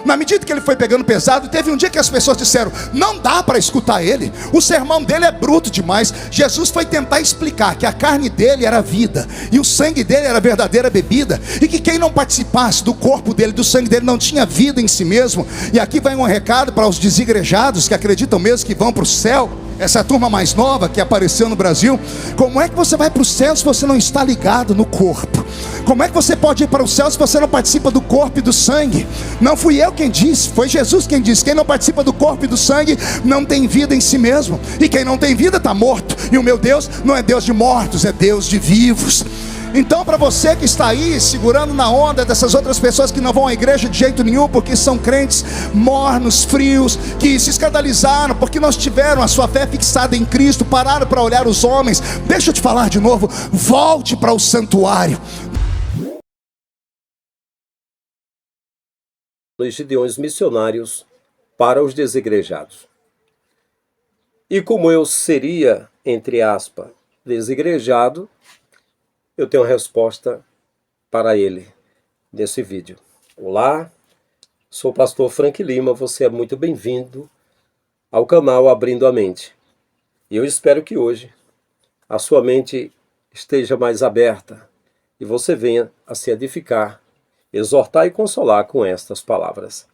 Na medida que ele foi pegando pesado, teve um dia que as pessoas disseram: não dá para escutar ele, o sermão dele é bruto demais. Jesus foi tentar explicar que a carne dele era vida e o sangue dele era a verdadeira bebida, e que quem não participasse do corpo dele, do sangue dele, não tinha vida em si mesmo. E aqui vai um recado para os desigrejados que acreditam mesmo que vão para o céu. Essa turma mais nova que apareceu no Brasil: como é que você vai para o céu se você não está ligado no corpo? Como é que você pode ir para o céu se você não participa do corpo e do sangue? Não fui eu quem disse, foi Jesus quem disse: quem não participa do corpo e do sangue não tem vida em si mesmo, e quem não tem vida está morto. E o meu Deus não é Deus de mortos, é Deus de vivos. Então, para você que está aí segurando na onda dessas outras pessoas que não vão à igreja de jeito nenhum, porque são crentes mornos, frios, que se escandalizaram porque não tiveram a sua fé fixada em Cristo, pararam para olhar os homens, deixa eu te falar de novo: volte para o santuário. Os gideões missionários para os desigrejados. E como eu seria, entre aspas, desigrejado, eu tenho uma resposta para ele nesse vídeo. Olá, sou o pastor Frank Lima, você é muito bem-vindo ao canal Abrindo a Mente. E eu espero que hoje a sua mente esteja mais aberta e você venha a se edificar, exortar e consolar com estas palavras.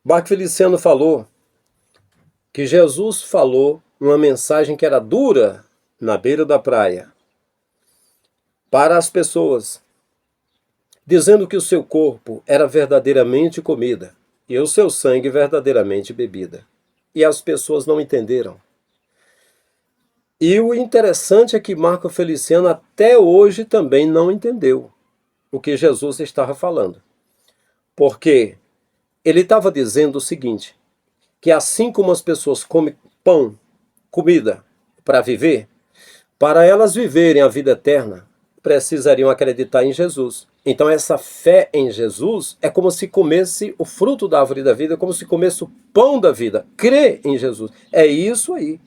Marco Feliciano falou que Jesus falou uma mensagem que era dura na beira da praia para as pessoas, dizendo que o seu corpo era verdadeiramente comida e o seu sangue verdadeiramente bebida. E as pessoas não entenderam. E o interessante é que Marco Feliciano até hoje também não entendeu o que Jesus estava falando. Porque ele estava dizendo o seguinte, que assim como as pessoas comem pão, comida, para viver, para elas viverem a vida eterna, precisariam acreditar em Jesus. Então essa fé em Jesus é como se comesse o fruto da árvore da vida, como se comesse o pão da vida. Crer em Jesus. É isso aí.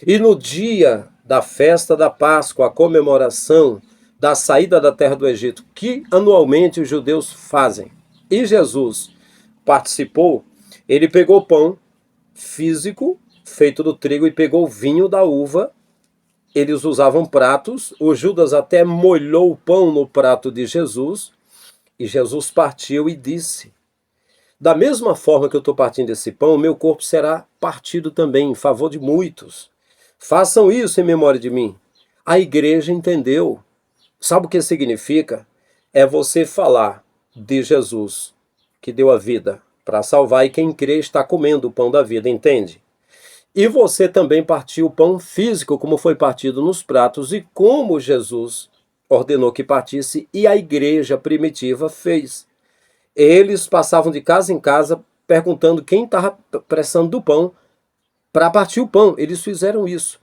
E no dia da festa da Páscoa, a comemoração da saída da terra do Egito, que anualmente os judeus fazem, e Jesus participou, ele pegou o pão físico, feito do trigo, e pegou o vinho da uva. Eles usavam pratos, o Judas até molhou o pão no prato de Jesus, e Jesus partiu e disse: da mesma forma que eu estou partindo esse pão, o meu corpo será partido também em favor de muitos. Façam isso em memória de mim. A igreja entendeu. Sabe o que significa? É você falar de Jesus, que deu a vida para salvar, e quem crê está comendo o pão da vida, entende? E você também partiu o pão físico, como foi partido nos pratos, e como Jesus ordenou que partisse, e a igreja primitiva fez. Eles passavam de casa em casa perguntando quem estava precisando do pão para partir o pão. Eles fizeram isso.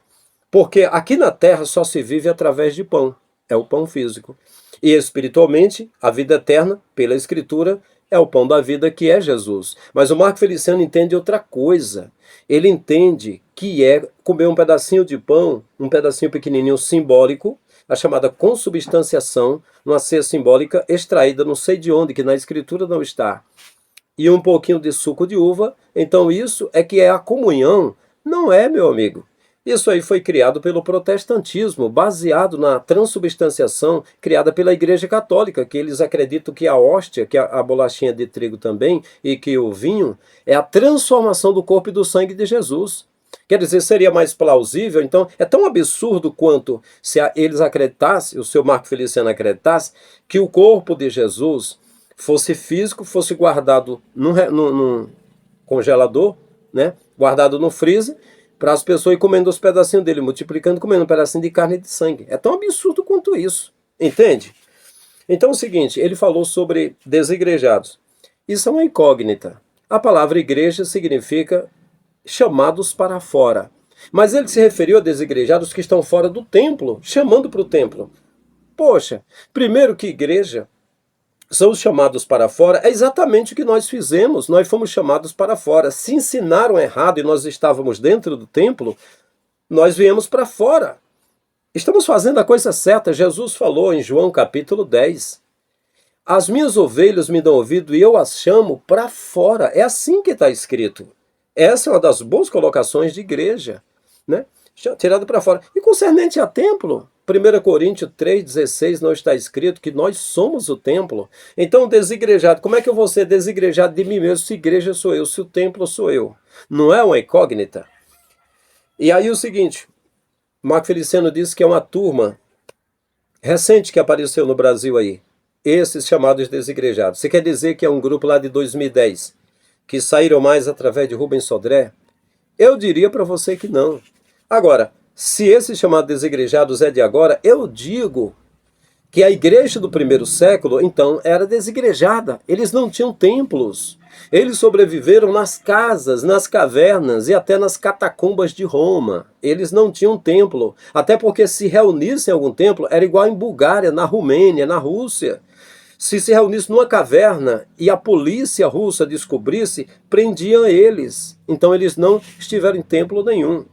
Porque aqui na terra só se vive através de pão. É o pão físico. E espiritualmente, a vida eterna, pela Escritura, é o pão da vida, que é Jesus. Mas o Marco Feliciano entende outra coisa. Ele entende que é comer um pedacinho de pão, um pedacinho pequenininho simbólico, a chamada consubstanciação, uma ceia simbólica extraída não sei de onde, que na Escritura não está, e um pouquinho de suco de uva. Então isso é que é a comunhão. Não é, meu amigo. Isso aí foi criado pelo protestantismo, baseado na transubstanciação criada pela Igreja Católica, que eles acreditam que a hóstia, que a bolachinha de trigo também, e que o vinho, é a transformação do corpo e do sangue de Jesus. Quer dizer, seria mais plausível. Então, é tão absurdo quanto se eles acreditassem, o seu Marco Feliciano acreditasse, que o corpo de Jesus fosse físico, fosse guardado num congelador, né? Guardado no freezer, para as pessoas ir comendo os pedacinhos dele, multiplicando, comendo um pedacinho de carne e de sangue. É tão absurdo quanto isso, entende? Então é o seguinte, ele falou sobre desigrejados. Isso é uma incógnita. A palavra igreja significa chamados para fora. Mas ele se referiu a desigrejados que estão fora do templo, chamando para o templo. Poxa, primeiro que igreja são os chamados para fora, é exatamente o que nós fizemos. Nós fomos chamados para fora. Se ensinaram errado e nós estávamos dentro do templo, nós viemos para fora. Estamos fazendo a coisa certa. Jesus falou em João capítulo 10. as minhas ovelhas me dão ouvido e eu as chamo para fora. É assim que está escrito. Essa é uma das boas colocações de igreja, né? Tirado para fora. E concernente a templo, 1 Coríntios 3,16 não está escrito que nós somos o templo. Então, desigrejado, como é que eu vou ser desigrejado de mim mesmo se igreja sou eu, se o templo sou eu? Não é uma incógnita? E aí o seguinte, Marco Feliciano disse que é uma turma recente que apareceu no Brasil aí, esses chamados desigrejados. Você quer dizer que é um grupo lá de 2010, que saíram mais através de Rubens Sodré? Eu diria para você que não. Agora, se esse chamado desigrejados é de agora, eu digo que a igreja do primeiro século, então, era desigrejada. Eles não tinham templos. Eles sobreviveram nas casas, nas cavernas e até nas catacumbas de Roma. Eles não tinham templo. Até porque se reunissem em algum templo, era igual em Bulgária, na Romênia, na Rússia. Se reunisse numa caverna e a polícia russa descobrisse, prendiam eles. Então eles não estiveram em templo nenhum.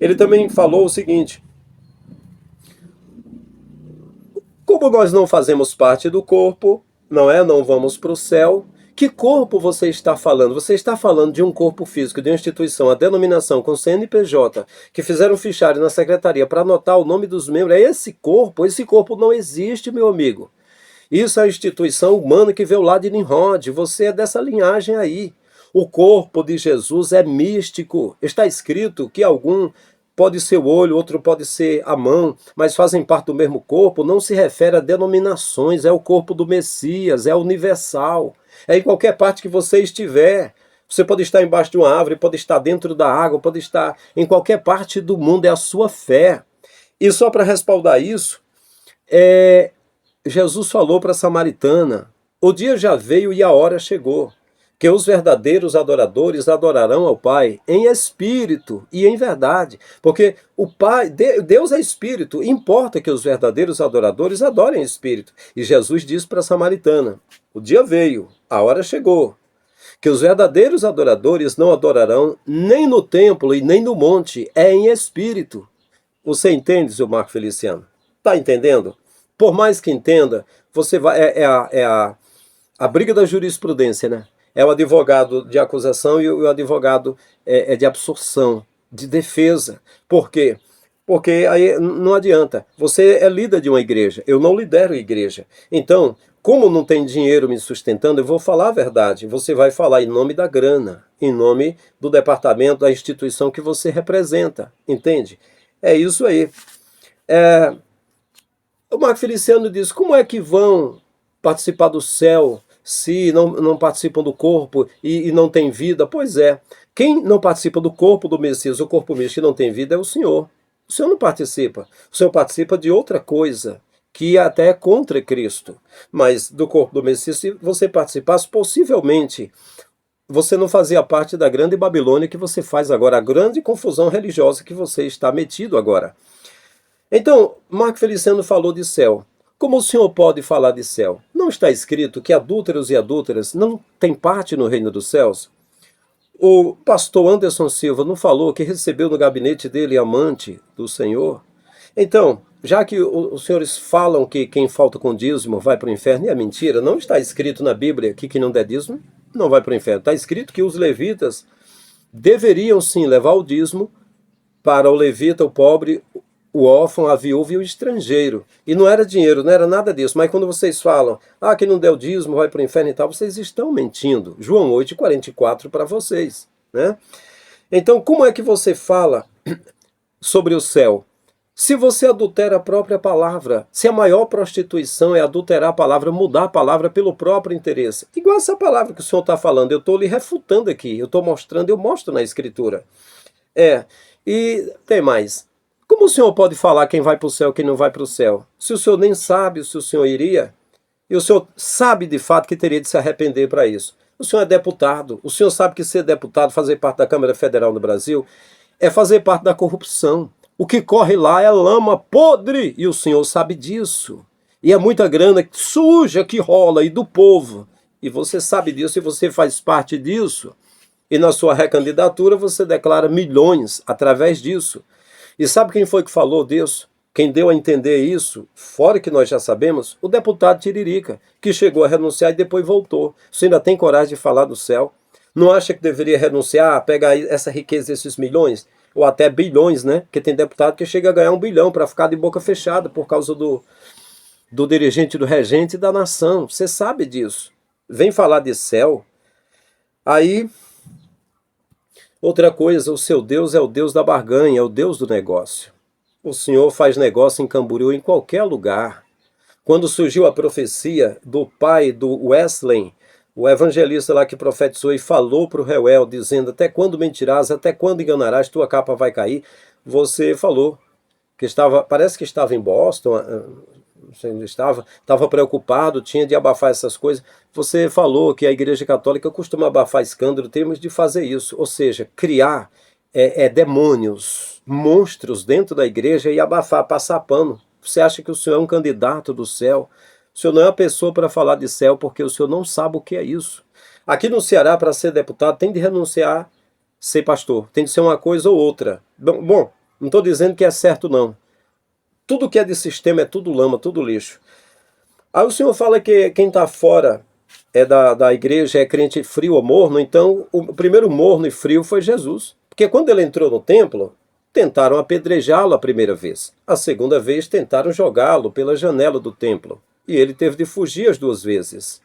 Ele também falou o seguinte: como nós não fazemos parte do corpo, não vamos para o céu, que corpo você está falando? Você está falando de um corpo físico, de uma instituição, a denominação com CNPJ, que fizeram fichário na secretaria para anotar o nome dos membros. É esse corpo não existe, meu amigo. Isso é a instituição humana que veio lá de Nimrod, você é dessa linhagem aí. O corpo de Jesus é místico. Está escrito que algum pode ser o olho, outro pode ser a mão, mas fazem parte do mesmo corpo. Não se refere a denominações, é o corpo do Messias, é universal. É em qualquer parte que você estiver. Você pode estar embaixo de uma árvore, pode estar dentro da água, pode estar em qualquer parte do mundo, é a sua fé. E só para respaldar isso, Jesus falou para a samaritana: o dia já veio e a hora chegou, que os verdadeiros adoradores adorarão ao Pai em espírito e em verdade. Porque o Pai, Deus é espírito, importa que os verdadeiros adoradores adorem em espírito. E Jesus disse para a samaritana: o dia veio, a hora chegou, que os verdadeiros adoradores não adorarão nem no templo e nem no monte, é em espírito. Você entende, seu Marco Feliciano? Está entendendo? Por mais que entenda, você vai, a briga da jurisprudência, né? É o advogado de acusação e o advogado de absorção, de defesa. Por quê? Porque aí não adianta. Você é líder de uma igreja, eu não lidero a igreja. Então, como não tem dinheiro me sustentando, eu vou falar a verdade. Você vai falar em nome da grana, em nome do departamento, da instituição que você representa. Entende? É isso aí. O Marco Feliciano diz: como é que vão participar do céu se não participam do corpo e não tem vida? Pois é, quem não participa do corpo do Messias, o corpo místico que não tem vida, é o Senhor. O Senhor não participa. O Senhor participa de outra coisa, que até é contra Cristo. Mas do corpo do Messias, se você participasse, possivelmente você não fazia parte da grande Babilônia que você faz agora, a grande confusão religiosa que você está metido agora. Então, Marco Feliciano falou de céu. Como o senhor pode falar de céu? Não está escrito que adúlteros e adúlteras não têm parte no reino dos céus? O pastor Anderson Silva não falou que recebeu no gabinete dele amante do Senhor? Então, já que os senhores falam que quem falta com dízimo vai para o inferno, e é mentira, não está escrito na Bíblia que quem não der dízimo não vai para o inferno. Está escrito que os levitas deveriam sim levar o dízimo para o levita, o pobre, o órfão, a viúva e o estrangeiro. E não era dinheiro, não era nada disso. Mas quando vocês falam, quem não der o dízimo vai para o inferno e tal, vocês estão mentindo. João 8,44 para vocês, né? Então, como é que você fala sobre o céu? Se você adultera a própria palavra, se a maior prostituição é adulterar a palavra, mudar a palavra pelo próprio interesse. Igual essa palavra que o senhor está falando, eu estou lhe refutando aqui, eu estou mostrando, eu mostro na escritura. E tem mais. Como o senhor pode falar quem vai para o céu e quem não vai para o céu? Se o senhor nem sabe se o senhor iria, e o senhor sabe de fato que teria de se arrepender para isso. O senhor é deputado, o senhor sabe que ser deputado, fazer parte da Câmara Federal no Brasil, é fazer parte da corrupção. O que corre lá é lama podre, e o senhor sabe disso. E é muita grana suja que rola aí do povo. E você sabe disso e você faz parte disso. E na sua recandidatura você declara milhões através disso. E sabe quem foi que falou disso? Quem deu a entender isso, fora que nós já sabemos, o deputado Tiririca, que chegou a renunciar e depois voltou. Você ainda tem coragem de falar do céu? Não acha que deveria renunciar, pegar essa riqueza, esses milhões, ou até bilhões, né? Porque tem deputado que chega a ganhar 1 bilhão para ficar de boca fechada por causa do dirigente, do regente da nação. Você sabe disso. Vem falar de céu. Aí, outra coisa, o seu Deus é o Deus da barganha, é o Deus do negócio. O Senhor faz negócio em Camboriú, em qualquer lugar. Quando surgiu a profecia do pai do Wesley, o evangelista lá que profetizou e falou para o Reuel, dizendo: até quando mentirás, até quando enganarás, tua capa vai cair. Você falou que estava, parece que estava em Boston, não sei onde estava preocupado, tinha de abafar essas coisas. Você falou que a Igreja Católica costuma abafar escândalo, temos de fazer isso, ou seja, criar demônios, monstros dentro da igreja e abafar, passar pano. Você acha que o senhor é um candidato do céu? O senhor não é a pessoa para falar de céu, porque o senhor não sabe o que é isso. Aqui no Ceará, para ser deputado, tem de renunciar ser pastor. Tem de ser uma coisa ou outra. Bom, não estou dizendo que é certo, não. Tudo que é de sistema é tudo lama, tudo lixo. Aí o senhor fala que quem está fora da igreja é crente frio ou morno. Então, o primeiro morno e frio foi Jesus. Porque quando ele entrou no templo, tentaram apedrejá-lo a primeira vez. A segunda vez tentaram jogá-lo pela janela do templo. E ele teve de fugir as 2 vezes.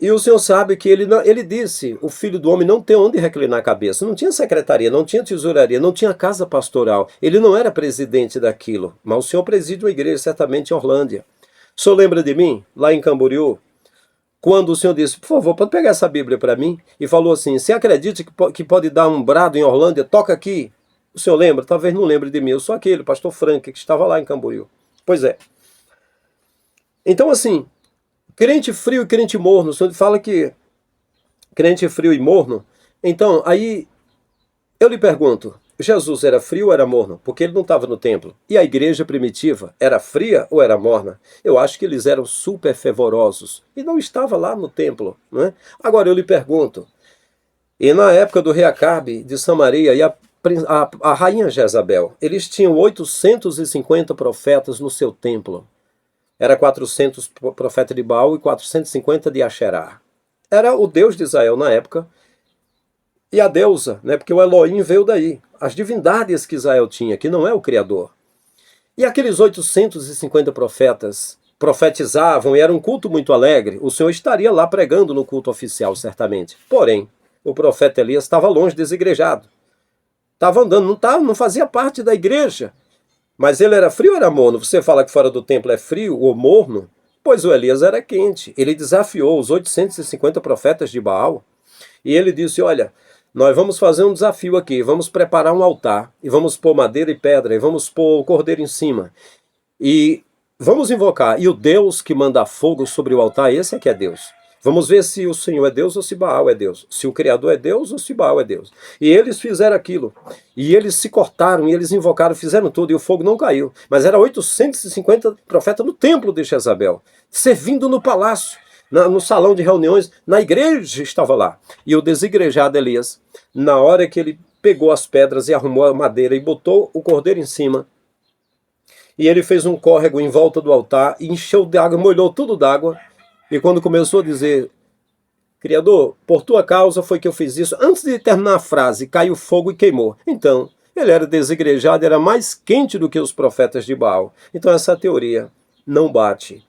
E o senhor sabe que ele disse, o filho do homem não tem onde reclinar a cabeça. Não tinha secretaria, não tinha tesouraria, não tinha casa pastoral. Ele não era presidente daquilo. Mas o senhor preside uma igreja, certamente em Orlândia. O senhor lembra de mim, lá em Camboriú? Quando o senhor disse: por favor, pode pegar essa Bíblia para mim? E falou assim: você acredita que pode dar um brado em Orlândia? Toca aqui. O senhor lembra? Talvez não lembre de mim. Eu sou aquele, pastor Frank, que estava lá em Camboriú. Pois é. Então, assim, crente frio e crente morno. O senhor fala que crente frio e morno. Então, aí eu lhe pergunto: Jesus era frio ou era morno? Porque ele não estava no templo. E a igreja primitiva era fria ou era morna? Eu acho que eles eram super fervorosos. E não estava lá no templo. Não é? Agora eu lhe pergunto, e na época do rei Acabe de Samaria e a rainha Jezabel, eles tinham 850 profetas no seu templo. Era 400 profetas de Baal e 450 de Asherá. Era o Deus de Israel na época. E a deusa, né? Porque o Elohim veio daí. As divindades que Israel tinha, que não é o Criador. E aqueles 850 profetas profetizavam e era um culto muito alegre. O Senhor estaria lá pregando no culto oficial, certamente. Porém, o profeta Elias estava longe, desigrejado. Estava andando, não fazia parte da igreja. Mas ele era frio ou era morno? Você fala que fora do templo é frio ou morno? Pois o Elias era quente. Ele desafiou os 850 profetas de Baal. E ele disse: olha, nós vamos fazer um desafio aqui, vamos preparar um altar, e vamos pôr madeira e pedra, e vamos pôr o cordeiro em cima, e vamos invocar, e o Deus que manda fogo sobre o altar, esse é que é Deus. Vamos ver se o Senhor é Deus ou se Baal é Deus, se o Criador é Deus ou se Baal é Deus. E eles fizeram aquilo, e eles se cortaram, e eles invocaram, fizeram tudo, e o fogo não caiu. Mas era 850 profetas no templo de Jezabel, servindo no palácio, no salão de reuniões, na igreja estava lá. E o desigrejado Elias, na hora que ele pegou as pedras e arrumou a madeira e botou o cordeiro em cima, e ele fez um córrego em volta do altar, e encheu de água, molhou tudo d'água, e quando começou a dizer: Criador, por tua causa foi que eu fiz isso, antes de terminar a frase, caiu fogo e queimou. Então, ele era desigrejado, era mais quente do que os profetas de Baal. Então essa teoria não bate.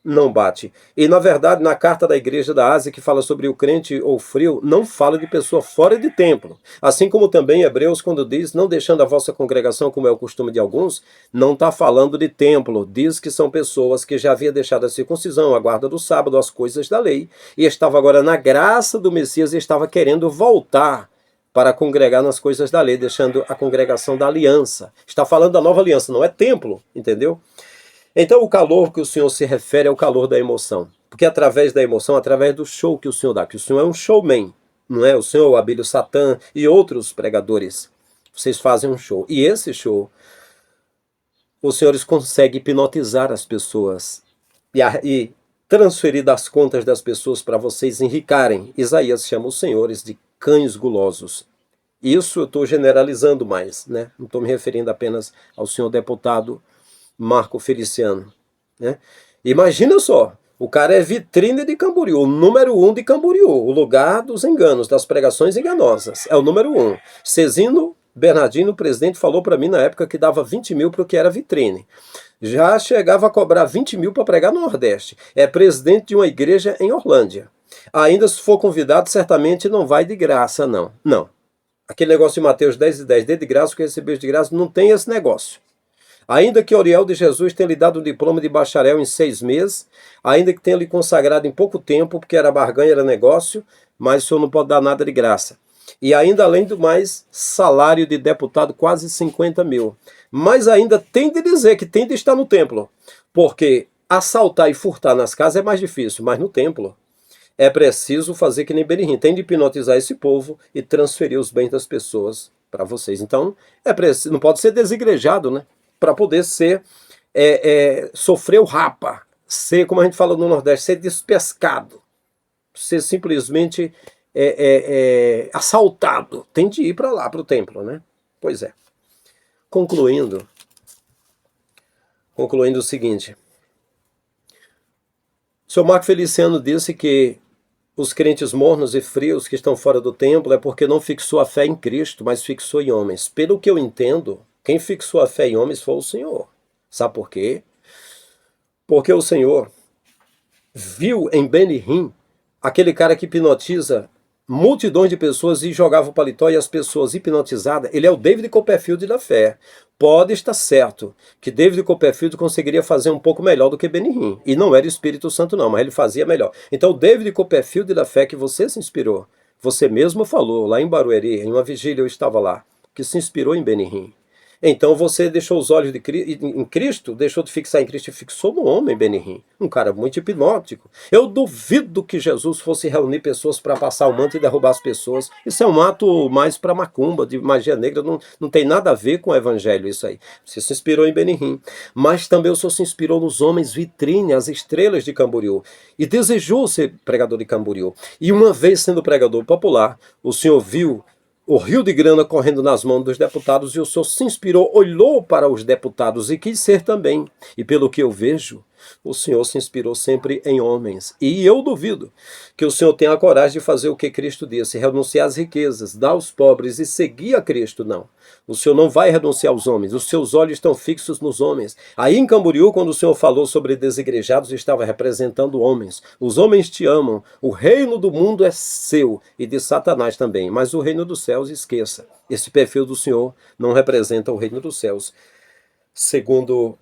Não bate. E, na verdade, na carta da igreja da Ásia, que fala sobre o crente ou frio, não fala de pessoa fora de templo. Assim como também Hebreus, quando diz: não deixando a vossa congregação, como é o costume de alguns, não está falando de templo. Diz que são pessoas que já haviam deixado a circuncisão, a guarda do sábado, as coisas da lei, e estava agora na graça do Messias e estava querendo voltar para congregar nas coisas da lei, deixando a congregação da aliança. Está falando da nova aliança, não é templo, entendeu? Então o calor que o Senhor se refere é o calor da emoção. Porque através da emoção, através do show que o Senhor dá, que o Senhor é um showman, não é? O Senhor, o Abílio Satã e outros pregadores, vocês fazem um show. E esse show, os senhores conseguem hipnotizar as pessoas e transferir das contas das pessoas para vocês enricarem. Isaías chama os senhores de cães gulosos. Isso eu estou generalizando mais, né? Não estou me referindo apenas ao senhor deputado Marco Feliciano, né? Imagina só, o cara é vitrine de Camboriú, o número 1 de Camboriú, o lugar dos enganos, das pregações enganosas, é o número 1. Cezino Bernardino, o presidente, falou para mim na época que dava 20 mil para o que era vitrine. Já chegava a cobrar 20 mil para pregar no Nordeste. É presidente de uma igreja em Orlândia. Ainda se for convidado, certamente não vai de graça, não. Não. Aquele negócio de Mateus 10:10, dê de graça o que recebeu de graça, não tem esse negócio. Ainda que Oriel de Jesus tenha lhe dado um diploma de bacharel em 6 meses, ainda que tenha lhe consagrado em pouco tempo, porque era barganha, era negócio, mas o senhor não pode dar nada de graça. E ainda, além do mais, salário de deputado quase 50 mil. Mas ainda tem de dizer que tem de estar no templo, porque assaltar e furtar nas casas é mais difícil, mas no templo é preciso fazer que nem Benihim, tem de hipnotizar esse povo e transferir os bens das pessoas para vocês. Então, é preciso, não pode ser desigrejado, né? Para poder ser, sofrer o rapa, ser, como a gente fala no Nordeste, ser despescado, ser simplesmente assaltado. Tem de ir para lá, para o templo, né? Pois é. Concluindo o seguinte, o senhor Marco Feliciano disse que os crentes mornos e frios que estão fora do templo é porque não fixou a fé em Cristo, mas fixou em homens. Pelo que eu entendo, quem fixou a fé em homens foi o Senhor. Sabe por quê? Porque o Senhor viu em Benihim aquele cara que hipnotiza multidões de pessoas e jogava o paletó e as pessoas hipnotizadas. Ele é o David Copperfield da fé. Pode estar certo que David Copperfield conseguiria fazer um pouco melhor do que Benihim. E não era o Espírito Santo não, mas ele fazia melhor. Então o David Copperfield da fé que você se inspirou, você mesmo falou lá em Barueri, em uma vigília eu estava lá, que se inspirou em Benihim. Então você deixou os olhos em Cristo, deixou de fixar em Cristo e fixou no homem, Benihim. Um cara muito hipnótico. Eu duvido que Jesus fosse reunir pessoas para passar o manto e derrubar as pessoas. Isso é um ato mais para macumba, de magia negra, não tem nada a ver com o evangelho isso aí. Você se inspirou em Benihim. Mas também o Senhor se inspirou nos homens vitrine, as estrelas de Camboriú. E desejou ser pregador de Camboriú. E uma vez sendo pregador popular, o Senhor viu o rio de grana correndo nas mãos dos deputados e o Senhor se inspirou, olhou para os deputados e quis ser também. E pelo que eu vejo, o Senhor se inspirou sempre em homens. E eu duvido que o Senhor tenha a coragem de fazer o que Cristo disse, renunciar às riquezas, dar aos pobres e seguir a Cristo, não. O Senhor não vai renunciar aos homens, os seus olhos estão fixos nos homens. Aí em Camboriú, quando o Senhor falou sobre desigrejados, estava representando homens. Os homens te amam, o reino do mundo é seu e de Satanás também, mas o reino dos céus esqueça. Esse perfil do Senhor não representa o reino dos céus. Segundo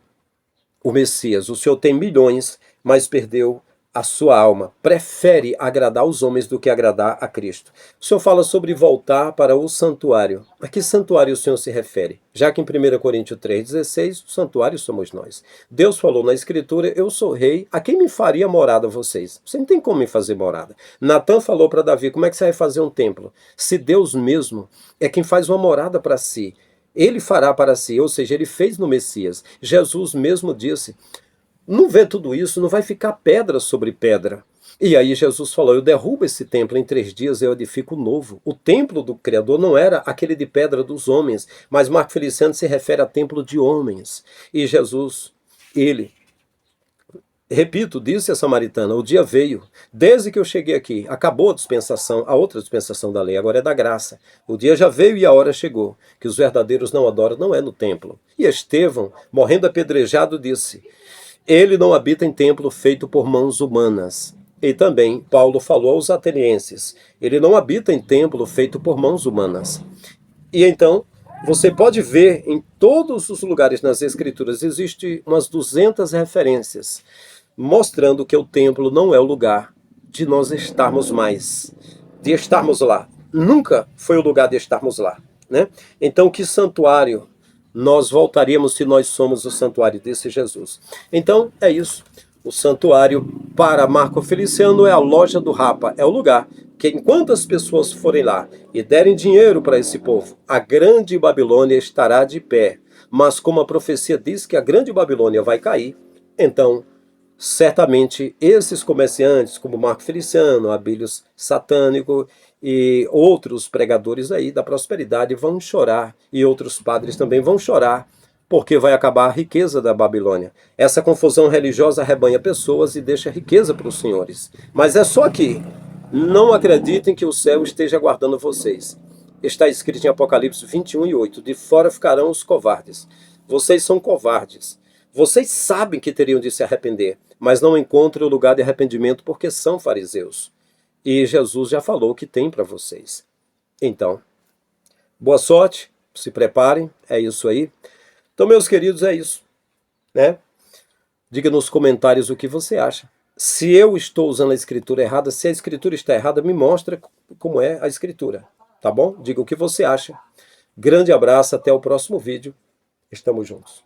o Messias, o Senhor tem milhões, mas perdeu a sua alma. Prefere agradar os homens do que agradar a Cristo. O Senhor fala sobre voltar para o santuário. A que santuário o Senhor se refere? Já que em 1 Coríntios 3,16, o santuário somos nós. Deus falou na Escritura, eu sou rei, a quem me faria morada vocês? Você não tem como me fazer morada. Natan falou para Davi, como é que você vai fazer um templo? Se Deus mesmo é quem faz uma morada para si, ele fará para si, ou seja, ele fez no Messias. Jesus mesmo disse, não vê tudo isso, não vai ficar pedra sobre pedra. E aí Jesus falou, eu derrubo esse templo, em 3 dias eu edifico novo. O templo do Criador não era aquele de pedra dos homens, mas Marco Feliciano se refere a templo de homens. E Jesus, ele, repito, disse a samaritana, o dia veio, desde que eu cheguei aqui, acabou a dispensação, a outra dispensação da lei, agora é da graça. O dia já veio e a hora chegou, que os verdadeiros não adoram, não é no templo. E Estevão, morrendo apedrejado, disse, ele não habita em templo feito por mãos humanas. E também Paulo falou aos atenienses, ele não habita em templo feito por mãos humanas. E então, você pode ver em todos os lugares nas Escrituras, existe umas 200 referências, mostrando que o templo não é o lugar de nós estarmos mais, de estarmos lá. Nunca foi o lugar de estarmos lá, né? Então, que santuário nós voltaríamos se nós somos o santuário desse Jesus? Então, é isso. O santuário para Marco Feliciano é a loja do Rapa, é o lugar que enquanto as pessoas forem lá e derem dinheiro para esse povo, a grande Babilônia estará de pé. Mas como a profecia diz que a grande Babilônia vai cair, então certamente esses comerciantes, como Marco Feliciano, Abílios Satânico e outros pregadores aí da prosperidade vão chorar, e outros padres também vão chorar, porque vai acabar a riqueza da Babilônia. Essa confusão religiosa arrebanha pessoas e deixa riqueza para os senhores. Mas é só aqui. Não acreditem que o céu esteja aguardando vocês. Está escrito em Apocalipse 21:8, de fora ficarão os covardes. Vocês são covardes. Vocês sabem que teriam de se arrepender, mas não encontram o lugar de arrependimento porque são fariseus. E Jesus já falou que tem para vocês. Então, boa sorte, se preparem, é isso aí. Então, meus queridos, é isso, né? Diga nos comentários o que você acha. Se eu estou usando a escritura errada, se a escritura está errada, me mostra como é a escritura, tá bom? Diga o que você acha. Grande abraço, até o próximo vídeo. Estamos juntos.